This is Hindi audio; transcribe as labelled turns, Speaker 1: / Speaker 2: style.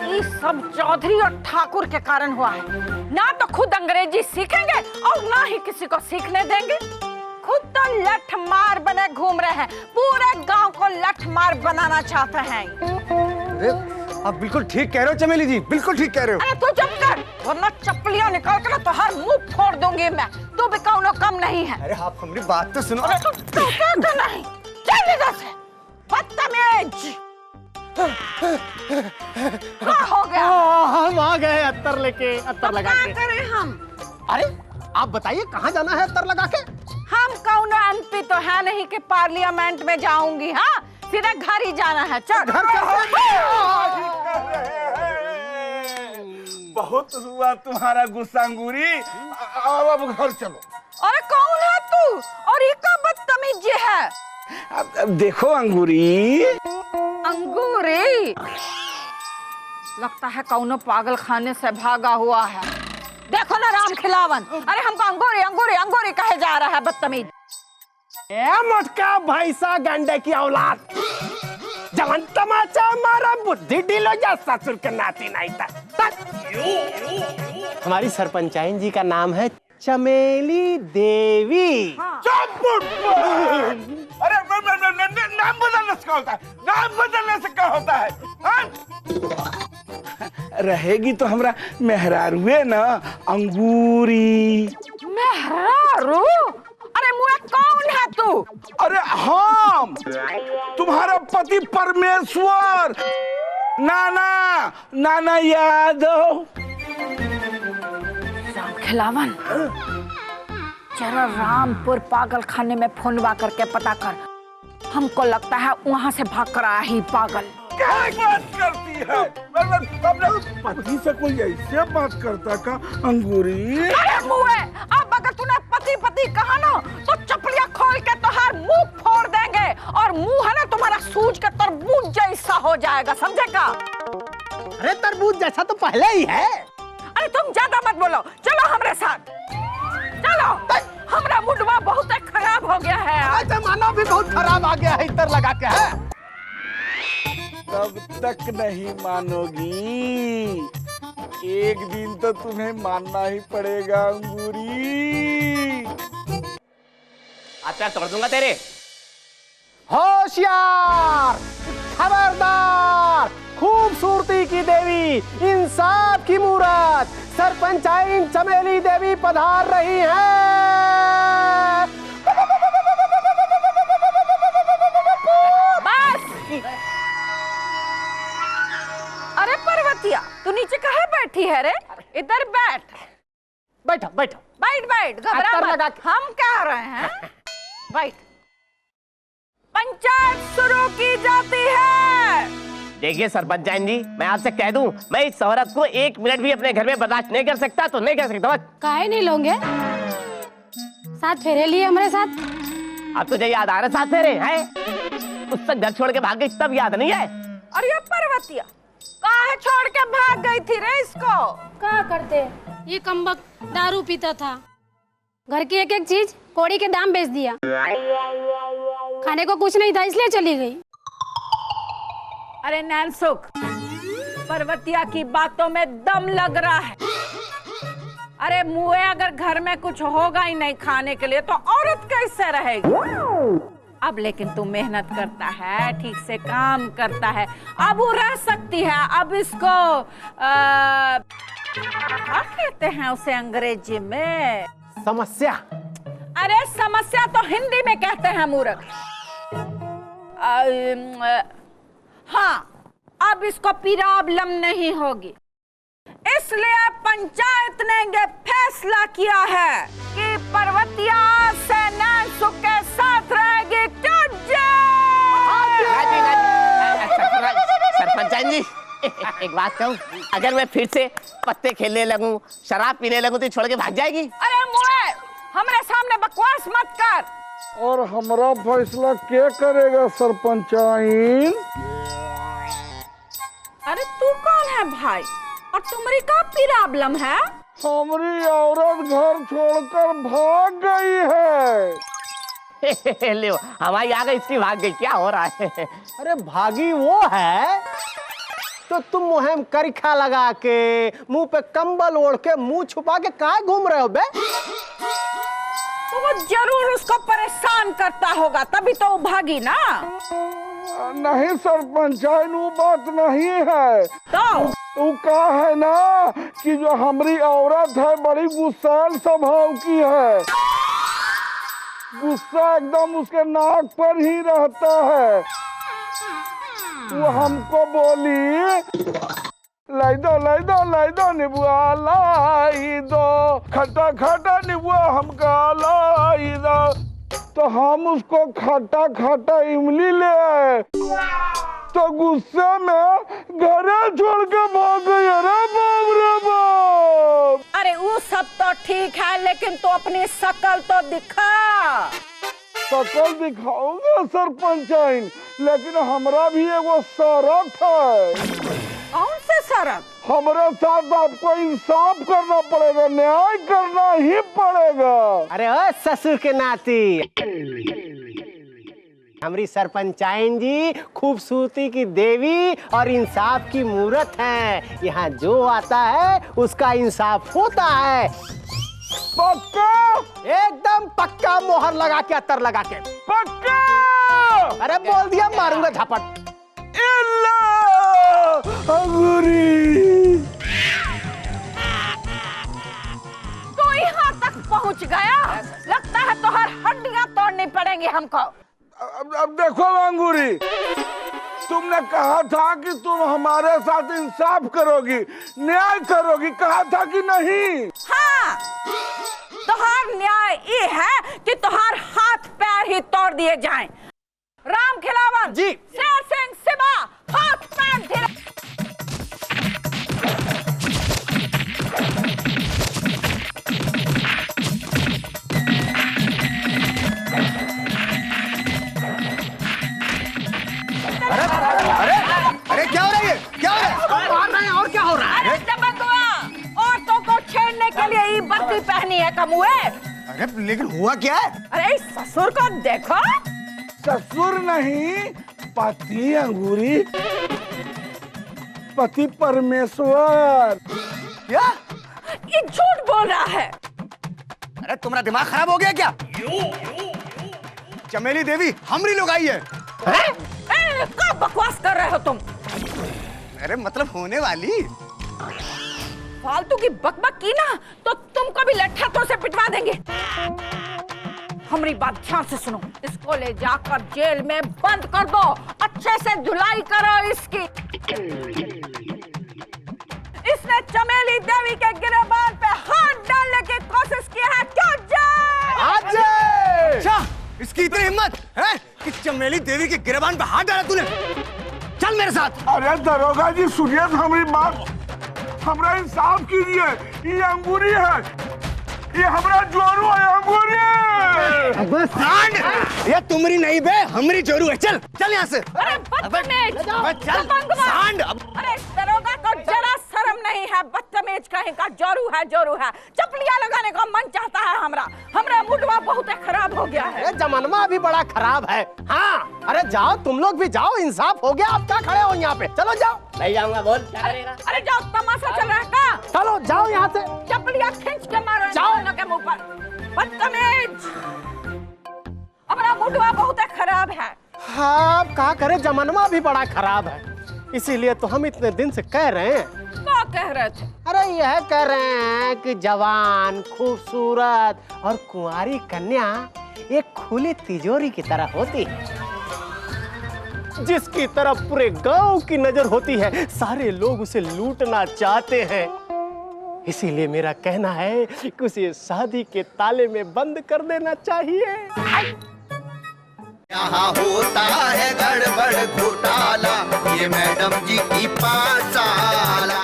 Speaker 1: ये सब चौधरी और ठाकुर के कारण हुआ है। ना तो खुद अंग्रेजी सीखेंगे और ना ही किसी को सीखने देंगे। खुद तो लठ मार बने घूम रहे हैं, पूरे गांव को लठ मार बनाना चाहते हैं।
Speaker 2: अरे आप बिल्कुल ठीक कह रहे हो चमेली जी, बिल्कुल ठीक कह रहे हो।
Speaker 1: अरे तू चुप कर, वरना चप्पलियां निकाल कर तो हर मुंह फोड़ दूंगी मैं। तू भी कौनो कम नहीं है।
Speaker 2: अरे आप हमारी बात तो सुनो।
Speaker 1: अरे तू नहीं, चल इधर से, बदतमीज। क्या हो गया?
Speaker 3: हम आ गए अत्तर लेके, अत्तर लगा के।
Speaker 1: क्या करें हम?
Speaker 3: अरे आप बताइए कहाँ जाना है अत्तर लगा के?
Speaker 1: हम कौन एमपी तो है नहीं कि पार्लियामेंट में जाऊंगी। हाँ, सीधा घर ही जाना है। चल
Speaker 3: घर
Speaker 4: बहुत हुआ तुम्हारा गुस्सा अंगूरी, अब घर चलो।
Speaker 1: अरे कौन है तू और ये क्या बदतमीजी है?
Speaker 4: अब देखो अंगूरी,
Speaker 1: अंगूरी लगता है कौनो पागल खाने से भागा हुआ है। देखो ना राम खिलावन, अरे हमको अंगूरी अंगूरी अंगूरी कहे जा रहा है, बदतमीज।
Speaker 3: ए मोटका भैंसा गंडे की औलाद, जवन तमाचा मारा बुद्धि ढीलो जा ससुर के नाती नहीं था। हमारी सरपंचाइन जी का नाम है चमेली देवी।
Speaker 1: हाँ।
Speaker 4: अरे नाम बदलने से क्या होता है? नाम बदलने से क्या होता है? रहेगी तो हमरा मेहरारूए ना अंगूरी।
Speaker 1: मेहरारू? अरे मुए कौन है तू?
Speaker 4: अरे हम तुम्हारा पति परमेश्वर, नाना नाना यादव।
Speaker 1: राम खिलावन, जरा रामपुर पागल खाने में फोनवा करके पता कर। हमको लगता है वहाँ से भाग कर आया ही पागल।
Speaker 4: क्या बात करती है? पति से कोई ऐसे बात करता का अंगूरी?
Speaker 1: अरे मुए, अब अगर तूने पति पति कहा ना तो चपलियां खोल के तुम्हारा मुंह फोड़ देंगे और मुंह है ना तुम्हारा सूज का तरबूज जैसा हो जाएगा, समझे का?
Speaker 3: अरे तरबूज जैसा तो पहले ही है।
Speaker 1: अरे तुम ज्यादा मत बोलो, चलो हमरे साथ चलो। हमारा मुंडवा बहुत खराब हो गया है।
Speaker 3: जमाना भी बहुत खराब आ गया है, इतर लगा के है।
Speaker 4: तब तक नहीं मानोगी, एक दिन तो तुम्हें मानना ही पड़ेगा अंगूरी।
Speaker 5: आता तोड़ दूंगा तेरे।
Speaker 3: होशियार, खबरदार, खूबसूरती की देवी, इंसाफ की मूरत, सरपंचाइन चमेली देवी पधार रही है।
Speaker 1: बस। अरे पर्वतिया, तू नीचे कहाँ बैठी है रे? इधर बैठ।
Speaker 3: बैठो बैठो
Speaker 1: बैठ बैठ, घबरा
Speaker 3: अत्तर
Speaker 1: मत।
Speaker 3: लगा के।
Speaker 1: हम कह रहे हैं बैठ। पंचायत शुरू की जाती है।
Speaker 5: देखिए सरपंचाइन जी, मैं आपसे कह दूं, मैं इस औरत को 1 मिनट भी अपने घर में बर्दाश्त नहीं कर सकता, तो नहीं कर सकता।
Speaker 6: काहे नहीं लोगे? साथ फेरे लिए हमारे साथ।
Speaker 5: अब तुझे याद आ रहा साथ फेरे हैं? उस तक घर छोड़ के भाग गई तब याद नहीं है?
Speaker 1: और ये पर्वतिया काहे छोड़ के भाग गई थी रे इसको?
Speaker 6: क्या करते? ये कमबख्त दारू पीता था, घर की एक एक चीज कौड़ी के दाम बेच दिया, खाने को कुछ नहीं था इसलिए चली गई।
Speaker 1: अरे नैनसुख, पर्वतिया की बातों में दम लग रहा है। अरे मुए, अगर घर में कुछ होगा ही नहीं खाने के लिए तो औरत कैसे रहेगी? अब लेकिन तू मेहनत करता है, ठीक से काम करता है, अब वो रह सकती है। अब इसको क्या कहते हैं उसे अंग्रेजी में?
Speaker 3: समस्या।
Speaker 1: अरे समस्या तो हिंदी में कहते हैं मूर्ख। हाँ, अब इसको प्रॉब्लम नहीं होगी, इसलिए पंचायत ने ये फैसला किया है कि पर्वतिया से नैनसुख के साथ रहेगी।
Speaker 5: सरपंचाइन जी, एक बात कहूं, अगर मैं फिर से पत्ते खेलने लगूं, शराब पीने लगूं, तो छोड़ के भाग जाएगी?
Speaker 1: अरे मुए, हमारे सामने बकवास मत कर।
Speaker 4: और हमारा फैसला क्या करेगा सरपंचाइन?
Speaker 1: अरे तू कौन है भाई, और तुम्हारी क्या प्रॉब्लम है?
Speaker 4: हमारी औरत घर छोड़कर भाग गई है।
Speaker 5: ले हमारी आ गई, इसकी भाग गई, क्या हो रहा है?
Speaker 3: अरे भागी वो है तो तुम मुहिम करिखा लगा के मुंह पे कंबल ओढ़ के मुंह छुपा के कहाँ घूम रहे हो बे?
Speaker 1: तो वो जरूर उसको परेशान करता होगा, तभी तो वो भागी ना।
Speaker 4: नहीं सरपंच, वो बात नहीं है।
Speaker 1: तो
Speaker 4: वो का है ना कि जो हमारी औरत है बड़ी गुस्सैल स्वभाव की है, गुस्सा एकदम उसके नाक पर ही रहता है। वो हमको बोली लाई दो निबुआ लाई दो, खट्टा खट्टा निबुआ हमका लाई दो। तो हम उसको खट्टा खट्टा इमली ले आए, तो गुस्से में घरे छोड़ के भाग गई। अरे बाप रे बाप!
Speaker 1: अरे वो सब तो ठीक है, लेकिन तो अपनी शकल तो दिखा।
Speaker 4: शकल दिखाऊंगा सरपंच, लेकिन हमरा भी एगो शर्त है।
Speaker 1: कौन से शरत?
Speaker 4: हमारे साथ आपको इंसाफ करना पड़ेगा, न्याय करना ही पड़ेगा।
Speaker 3: अरे ओ ससुर के नाती, हमारी सरपंचाइन जी खूबसूरती की देवी और इंसाफ की मूरत है। यहाँ जो आता है उसका इंसाफ होता है।
Speaker 4: पक्का?
Speaker 3: एकदम पक्का, मोहर लगा के, अतर लगा के।
Speaker 4: पक्का?
Speaker 3: अरे बोल दिया, मारूंगा झपट।
Speaker 4: अंगूरी
Speaker 1: तो यहाँ तक पहुँच गया, लगता है तो हर हड्डियाँ तोड़नी पड़ेंगी हमको।
Speaker 4: अब देखो अंगूरी, तुमने कहा था कि तुम हमारे साथ इंसाफ करोगी, न्याय करोगी, कहा था कि नहीं?
Speaker 1: हाँ, तुहार न्याय ये है कि तुहार हाथ पैर ही तोड़ दिए जाएं। राम खिलावन
Speaker 3: जी,
Speaker 1: शेर सिंह सिबा, हाथ पैर धीरे।
Speaker 2: अरे क्या हो रहा है? क्या हो रहा है?
Speaker 3: मार रहे हैं और क्या हो रहा है?
Speaker 1: अरे दबंगुआ, औरतों को छेड़ने के लिए ये बत्ती पहनी है कमुए।
Speaker 2: अरे लेकिन हुआ क्या है?
Speaker 1: अरे इस ससुर को देखो।
Speaker 4: ससुर नहीं, पति अंगूरी, पति परमेश्वर।
Speaker 2: क्या?
Speaker 1: ये झूठ बोल रहा है।
Speaker 2: अरे तुम्हारा दिमाग खराब हो गया क्या? चमेली देवी हमरी लोग आई है।
Speaker 1: क्या बकवास कर रहे हो तुम?
Speaker 2: अरे मतलब होने वाली।
Speaker 1: फालतू की बकबक की ना तो तुमको भी लट्ठा से पिटवा देंगे। हमारी बात ध्यान से सुनो, इसको ले जाकर जेल में बंद कर दो, अच्छे से धुलाई करो इसकी। इसने चमेली देवी के गिरबान पे हाथ डालने की कोशिश की है, क्यों
Speaker 2: अच्छा, इसकी इतनी हिम्मत है कि चमेली देवी के गिरबान पे हाथ डाला तूने? चल मेरे साथ।
Speaker 4: अरे दरोगा जी सुनिए हमारी बात, हमरा इंसाफ कीजिए। ये अंगूरी है, ये हमरा जोरू है। अंगूरी
Speaker 2: ये तुम्हारी नहीं बे, हमरी जोरू है। चल चल यहाँ से।
Speaker 1: अरे बदतमीज!
Speaker 2: चल सांड।
Speaker 1: अरे दरोगा को जरा शर्म नहीं है, बदतमीज कहीं का। जोरू है, चपलियां लगाने का मन चाहता है हमरा मुडवा बहुत खराब हो गया है।
Speaker 3: जमाना भी बड़ा खराब है। हाँ, अरे जाओ तुम लोग भी जाओ, इंसाफ हो गया। आप क्या खड़े हो यहाँ पे? चलो जाओ।
Speaker 5: नहीं जाऊंगा, बोल क्या करेगा?
Speaker 1: अरे जाओ, तमाशा चल रहा है का?
Speaker 3: चलो जाओ यहाँ से।
Speaker 1: चपलियां खींच के मारो
Speaker 3: जाओ।
Speaker 1: दोनों के मुंह पर। बदतमीज! हमारा मुडवा बहुत खराब है।
Speaker 3: हाँ, क्या करे, जमाना भी बड़ा खराब है। इसीलिए तो हम इतने दिन से कह रहे हैं।
Speaker 1: क्या कह रहे थे?
Speaker 3: अरे यह कह रहे हैं कि जवान, खूबसूरत और कुंवारी कन्या एक खुली तिजोरी की तरह होती है, जिसकी तरफ पूरे गांव की नजर होती है। सारे लोग उसे लूटना चाहते हैं। इसीलिए मेरा कहना है कि उसे शादी के ताले में बंद कर देना चाहिए।
Speaker 7: यहाँ होता है गड़बड़ घोटाला, ये मैडम जी की पाठशाला।